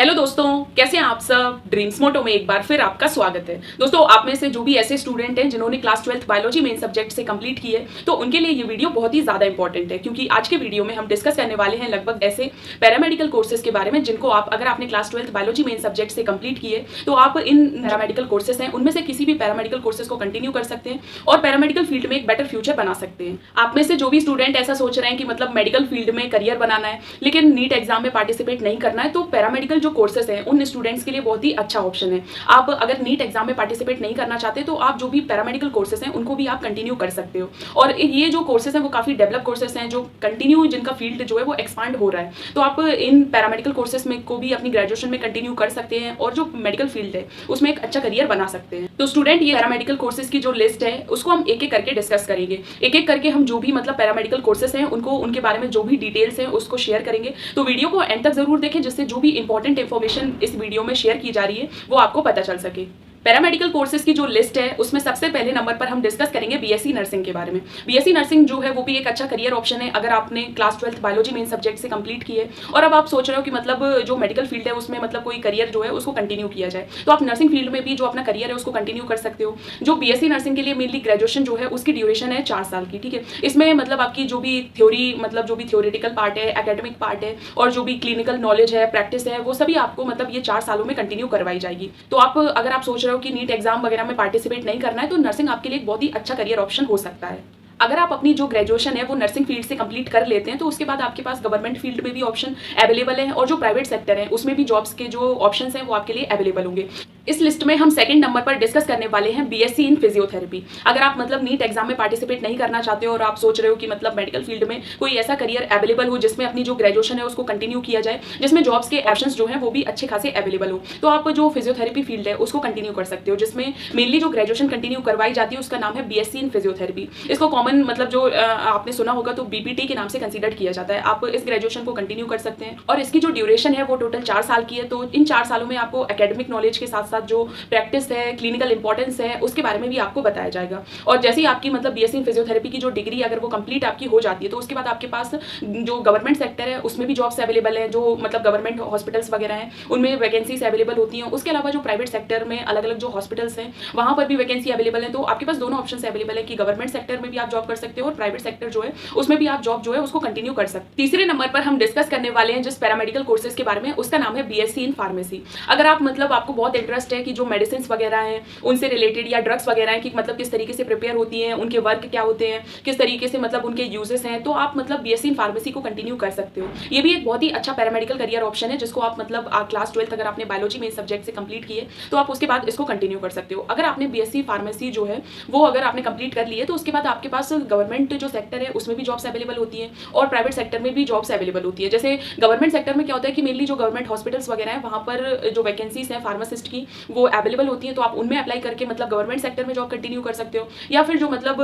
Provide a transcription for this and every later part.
Hello दोस्तों, कैसे हैं आप सब। ड्रीम्स मोटो में एक बार फिर आपका स्वागत है। दोस्तों, आप में से जो भी ऐसे स्टूडेंट हैं जिन्होंने class 12th biology main subject से कंप्लीट की है, तो उनके लिए ये वीडियो बहुत ही ज़्यादा इंपॉर्टेंट है, क्योंकि आज के वीडियो में हम डिस्कस करने वाले हैं लगभग ऐसे पैरामेडिकल कोर्सेज के बारे में जिनको आप, अगर आपने class 12th biology main subject से कंप्लीट किए, तो आप इन पैरामेडिकल कोर्सेज हैं उनमें से किसी भी पैरामेडिकल कोर्सेज को कंटिन्यू कर सकते हैं और पैरामेडिकल फील्ड में एक बेटर फ्यूचर बना सकते हैं। आप में से जो भी स्टूडेंट ऐसा सोच रहे हैं कि मतलब मेडिकल फील्ड में करियर बनाना है लेकिन नीट एग्जाम में पार्टिसिपेट नहीं करना है, तो पैरामेडिकल जो कोर्सेज हैं उन स्टूडेंट्स के लिए बहुत ही अच्छा ऑप्शन है। आप अगर नीट एग्जाम में पार्टिसिपेट नहीं करना चाहते तो आप जो भी पैरामेडिकल कोर्सेज हैं उनको भी आप कंटिन्यू कर सकते हो। और ये जो कोर्सेज हैं वो काफ़ी डेवलप कोर्सेज हैं जो कंटिन्यू, जिनका फील्ड जो है वो एक्सपांड हो रहा है। तो आप इन पैरामेडिकल कोर्सेज में को भी अपनी ग्रेजुएशन में कंटिन्यू कर सकते हैं और जो मेडिकल फील्ड है उसमें एक अच्छा करियर बना सकते हैं। तो स्टूडेंट, ये पैरामेडिकल कोर्सेज की जो लिस्ट है उसको हम एक एक करके डिस्कस करेंगे। एक एक करके हम जो भी मतलब पैरामेडिकल कोर्सेज हैं उनको, उनके बारे में जो भी डिटेल्स हैं उसको शेयर करेंगे। तो वीडियो को एंड तक जरूर देखें, जिससे जो भी इंपॉर्टेंट इन्फॉर्मेशन इस वीडियो में शेयर की जा रही है वो आपको पता चल सके। पैरामेडिकल कोर्सेज की जो लिस्ट है उसमें सबसे पहले नंबर पर हम डिस्कस करेंगे बीएससी नर्सिंग के बारे में। बीएससी नर्सिंग जो है वो भी एक अच्छा करियर ऑप्शन है अगर आपने class 12th biology main subject से कंप्लीट की है और अब आप सोच रहे हो कि मतलब जो मेडिकल फील्ड है उसमें मतलब कोई करियर जो है उसको कंटिन्यू किया जाए, तो आप नर्सिंग फील्ड में भी जो अपना करियर है उसको कंटिन्यू कर सकते हो। जो बीएससी नर्सिंग के लिए मेनली ग्रेजुएशन जो है उसकी ड्यूरेशन है 4 साल की, ठीक है। इसमें मतलब आपकी जो भी थ्योरी, मतलब जो भी थ्योरेटिकल पार्ट है, एकेडमिक पार्ट है और जो भी क्लिनिकल नॉलेज है, प्रैक्टिस है, वो सभी आपको मतलब ये 4 सालों में कंटिन्यू करवाई जाएगी। तो आप, अगर आप सोच रहे हो कि नीट एग्जाम वगैरह में पार्टिसिपेट नहीं करना है, तो नर्सिंग आपके लिए एक बहुत ही अच्छा करियर ऑप्शन हो सकता है। अगर आप अपनी जो ग्रेजुएशन है वो नर्सिंग फील्ड से कंप्लीट कर लेते हैं तो उसके बाद आपके पास गवर्नमेंट फील्ड में भी ऑप्शन अवेलेबल है और जो प्राइवेट सेक्टर है उसमें भी जॉब्स के जो ऑप्शंस हैं वो आपके लिए अवेलेबल होंगे। इस लिस्ट में हम सेकंड नंबर पर डिस्कस करने वाले हैं बीएससी इन फिजियोथेरेपी। अगर आप मतलब नीट एग्जाम में पार्टिसिपेट नहीं करना चाहते हो और आप सोच रहे हो कि मतलब मेडिकल फील्ड में कोई ऐसा करियर अवेलेबल हो जिसमें अपनी जो ग्रेजुएशन है उसको कंटिन्यू किया जाए, जिसमें जॉब्स के ऑप्शंस जो हैं वो भी अच्छे खासे अवेलेबल हो, तो आप जो फिजियोथेरेपी फील्ड है उसको कंटिन्यू कर सकते हो, जिसमें मेनली जो ग्रेजुएशन कंटिन्यू करवाई जाती है उसका नाम है बीएससी इन फिजियोथेरेपी। इसको कॉमन मतलब जो आपने सुना होगा तो बीपीटी के नाम से कंसीडर किया जाता है। आप इस ग्रेजुएशन को कंटिन्यू कर सकते हैं और इसकी जो ड्यूरेशन है वो टोटल 4 साल की है। तो इन 4 सालों में आपको एकेडमिक नॉलेज के साथ साथ जो प्रैक्टिस है, क्लिनिकल इंपॉर्टेंस है, उसके बारे में भी आपको बताया जाएगा। और जैसे ही आपकी मतलब बीएससी इन फिजियोथेरेपी की जो डिग्री अगर वो कंप्लीट आपकी हो जाती है तो उसके बाद आपके पास जो गवर्नमेंट सेक्टर है उसमें भी जॉब्स अवेलेबल है, जो मतलब गवर्नमेंट हॉस्पिटल्स वगैरह हैं उनमें वैकेंसीज अवेलेबल होती हैं। उसके अलावा जो प्राइवेट सेक्टर में अलग अलग जो हॉस्पिटल्स हैं वहाँ पर भी वैकेंसी अवेलेबल है। तो आपके पास दोनों ऑप्शन अवेलेबल है कि गवर्नमेंट सेक्टर में भी आप जॉब कर सकते हो और प्राइवेट सेक्टर जो है उसमें भी आप जॉब जो है उसको कंटिन्यू कर सकते हैं। तीसरे नंबर पर हम डिस्कस करने वाले हैं जिस पैरामेडिकल कोर्सेज के बारे में, उसका नाम है बीएससी इन फार्मेसी। अगर आप मतलब आपको बहुत इंटरेस्ट है कि जो मेडिसिन वगैरह हैं उनसे रिलेटेड या ड्रग्स वगैरह हैं कि मतलब किस तरीके से प्रिपेयर होती हैं, उनके वर्क क्या होते हैं, किस तरीके से मतलब उनके यूजेस हैं, तो आप मतलब बीएससी इन फार्मेसी को कंटिन्यू कर सकते हो। ये भी एक बहुत ही अच्छा पैरामेडिकल करियर ऑप्शन है जिसको आप मतलब क्लास 12th अगर आपने बायोलॉजी में इस सब्जेक्ट से कंप्लीट किए तो आप उसके बाद इसको कंटिन्यू कर सकते हो। अगर आपने बीएससी फार्मेसी जो है वो अगर आपने कंप्लीट कर ली है तो उसके बाद आपके पास गवर्नमेंट जो सेक्टर है उसमें भी जॉब्स अवेलेबल होती है और प्राइवेट सेक्टर में भी जॉब्स अवेलेबल होती है। जैसे गवर्नमेंट सेक्टर में क्या होता है कि मेनली जो गवर्नमेंट हॉस्पिटल्स वगैरह हैं वहाँ पर जो वैकेंसीज हैं फार्मासिस्ट की वो अवेलेबल होती है, तो आप उनमें अप्लाई करके मतलब गवर्नमेंट सेक्टर में जॉब कंटिन्यू कर सकते हो। या फिर जो मतलब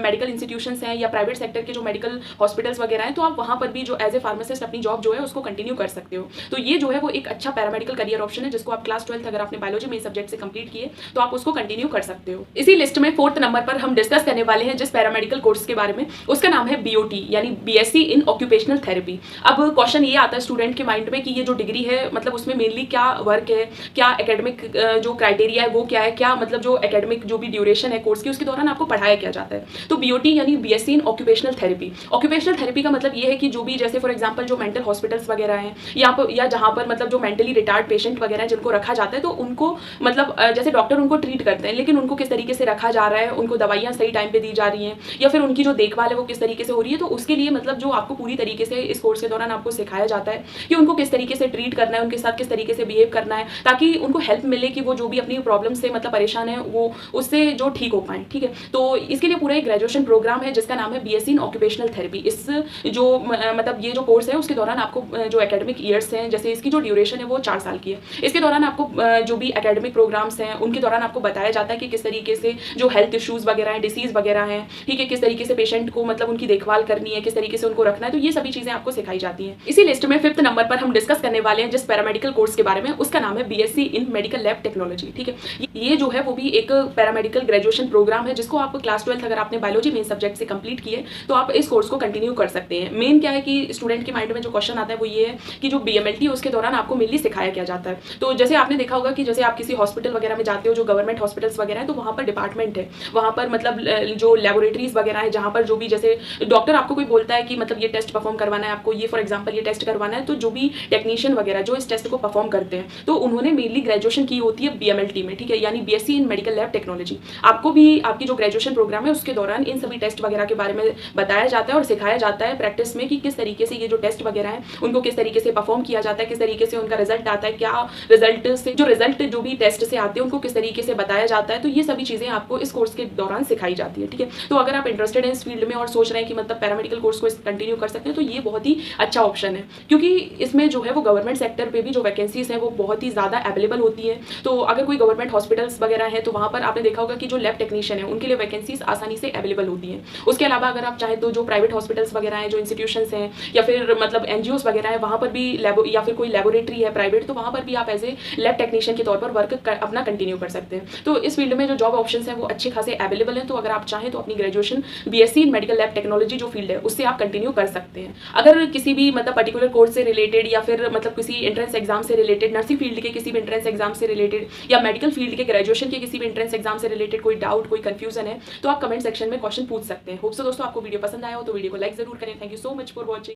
मेडिकल इंस्टीट्यूशंस हैं या प्राइवेट सेक्टर के जो मेडिकल हॉस्पिटल्स वगैरह हैं तो आप वहाँ पर भी जो एज ए फार्मासिस्ट अपनी जॉब जो है उसको कंटिन्यू कर सकते हो। तो ये जो है वो एक अच्छा पैरामेडिकल करियर ऑप्शन है जिसको आप क्लास 12th अगर आपने बायोलॉजी में सब्जेक्ट से कंप्लीट किए तो आप उसको कंटिन्यू कर सकते हो। इसी लिस्ट में 4th नंबर पर हम डिस्कस करने वाले हैं जिस पैरामेडिकल कोर्स के बारे में, उसका नाम है बीओटी यानी बीएससी इन ऑक्यूपेशनल थेरेपी। अब क्वेश्चन ये आता है स्टूडेंट के माइंड में कि ये जो डिग्री है मतलब उसमें मेनली क्या वर्क है, क्या एकेडमिक जो क्राइटेरिया है वो क्या है, क्या मतलब जो एकेडमिक जो भी ड्यूरेशन है कोर्स की उसके दौरान आपको पढ़ाया क्या जाता है। तो बीओटी यानी BSc in occupational therapy. Occupational therapy का मतलब ये है कि जो भी जैसे फॉर एग्जांपल जो मेंटल हॉस्पिटल्स वगैरह हैं या जहाँ पर मतलब जो मेंटली रिटार्ड पेशेंट वगैरह हैं जिनको रखा जाता है तो उनको मतलब जैसे डॉक्टर उनको ट्रीट करते हैं लेकिन उनको किस तरीके से रखा जा रहा है, उनको दवाइयाँ सही टाइम पे दी जा रही हैं या फिर उनकी जो देखभाल है वो किस तरीके से हो रही है, तो उसके लिए मतलब जो आपको पूरी तरीके से इस कोर्स के दौरान आपको सिखाया जाता है कि उनको किस तरीके से ट्रीट करना है, उनके साथ किस तरीके से बिहेव करना है ताकि उनको हेल्प मिले कि वो जो भी अपनी प्रॉब्लम से मतलब परेशान है वो उससे जो ठीक हो पाए, ठीक है। तो इसके लिए पूरा एक ग्रेजुएशन प्रोग्राम है जिसका नाम है बीएससी इन ऑक्यूपेशनल थेरेपी। इस जो मतलब ये जो कोर्स है उसके दौरान आपको जो एकेडमिक ईयर्स हैं, जैसे इसकी जो ड्यूरेशन है वो 4 साल की है, इसके दौरान आपको जो भी एकेडमिक प्रोग्राम्स हैं उनके दौरान आपको बताया जाता है कि किस तरीके से जो हेल्थ इश्यूज़ वगैरह हैं, डिसीज़ वगैरह हैं, ठीक ठीक है, किस तरीके से पेशेंट को मतलब उनकी देखभाल करनी है, किस तरीके से उनको रखना है, तो ये सभी चीजें आपको सिखाई जाती हैं। इसी लिस्ट में 5th नंबर पर हम डिस्कस करने वाले हैं जिस पैरामेडिकल कोर्स के बारे में, उसका नाम है BSc in medical lab technology. ठीक है, ये जो है वो भी एक पैरामेडिकल ग्रेजुएशन प्रोग्राम है जिसको आप क्लास 12 अगर आपने बायोलॉजी मेन सब्जेक्ट से कंप्लीट किए तो आप इस कोर्स को कंटिन्यू कर सकते हैं। मेन क्या है कि स्टूडेंट के माइंड में जो क्वेश्चन आता है वो ये है कि जो बीएमएलटी है उसके दौरान आपको मेनली सिखाया क्या जाता है। तो जैसे आपने देखा होगा कि जैसे आप किसी हॉस्पिटल वगैरह में जाते हो, जो गवर्नमेंट हॉस्पिटल्स वगैरह है, तो वहाँ पर डिपार्टमेंट है, वहाँ पर मतलब जो लेबोरेटरीज वगैरह है, जहाँ पर जो भी जैसे डॉक्टर आपको कोई बोलता है कि मतलब ये टेस्ट परफॉर्म करवाना है आपको, ये फॉर एग्जाम्पल ये टेस्ट करवाना है, तो जो भी टेक्नीशियन वगैरह जो इस टेस्ट को परफॉर्म करते हैं तो उन्होंने मेनली ग्रेजुएशन की होती है बीएमएलटी में। ठीक है, यानी BSc in medical lab technology. आपको भी आपकी जो ग्रेजुएशन प्रोग्राम है उसके दौरान इन सभी टेस्ट वगैरह के बारे में बताया जाता है और सिखाया जाता है प्रैक्टिस में कि किस तरीके से ये जो टेस्ट वगैरह है उनको किस तरीके से परफॉर्म किया जाता है, किस तरीके से उनका रिजल्ट आता है, क्या रिजल्ट जो भी टेस्ट से आते हैं उनको किस तरीके से बताया जाता है। तो ये सभी चीजें आपको इस कोर्स के दौरान सिखाई जाती है। ठीक है, तो अगर आप इंटरेस्टेड हैं इस फील्ड में और सोच रहे हैं कि मतलब पैरामेडिकल कोर्स को कंटिन्यू कर सकते हैं तो ये बहुत ही अच्छा ऑप्शन है, क्योंकि इसमें जो है वो गवर्नमेंट सेक्टर पे भी जो वैकेंसीज है वो बहुत ही ज्यादा अवेलेबल होती है। तो अगर कोई गवर्नमेंट हॉस्पिटल्स वगैरह है तो वहाँ पर आपने देखा होगा कि जो लैब टेक्नीशियन है उनके लिए वैकेंसीज आसानी से अवेलेबल होती हैं। उसके अलावा अगर आप चाहें तो जो प्राइवेट हॉस्पिटल्स वगैरह हैं, जो इंस्टीट्यूशंस हैं या फिर मतलब एनजीओस वगैरह है, वहाँ पर भी लैब या फिर कोई लेबोरेटरी है प्राइवेट, तो वहाँ पर भी आप एज ए लैब टेक्नीशियन के तौर पर वर्क अपना कंटिन्यू कर सकते हैं। तो इस फील्ड में जो जॉब ऑप्शन हैं वो अच्छे खासे अवेलेबल हैं। तो अगर आप चाहें तो अपनी graduation BSc in medical lab technology जो फील्ड है उससे आप कंटिन्यू कर सकते हैं। अगर किसी भी मतलब पर्टिकुलर कोर्स से रिलेटेड या फिर मतलब किसी एंट्रेंस एग्जाम से रिलेटेड, नर्सिंग फील्ड के किसी भी एंट्रेंस एग्जाम से रिलेटेड या मेडिकल फील्ड के ग्रेजुएशन के किसी भी एंट्रेंस एग्जाम से रिलेटेड कोई डाउट, कोई कंफ्यूजन है तो आप कमेंट सेक्शन में क्वेश्चन पूछ सकते हैं। होप सो दोस्तों आपको वीडियो पसंद आया हो तो वीडियो को लाइक जरूर करें। Thank you so much for watching.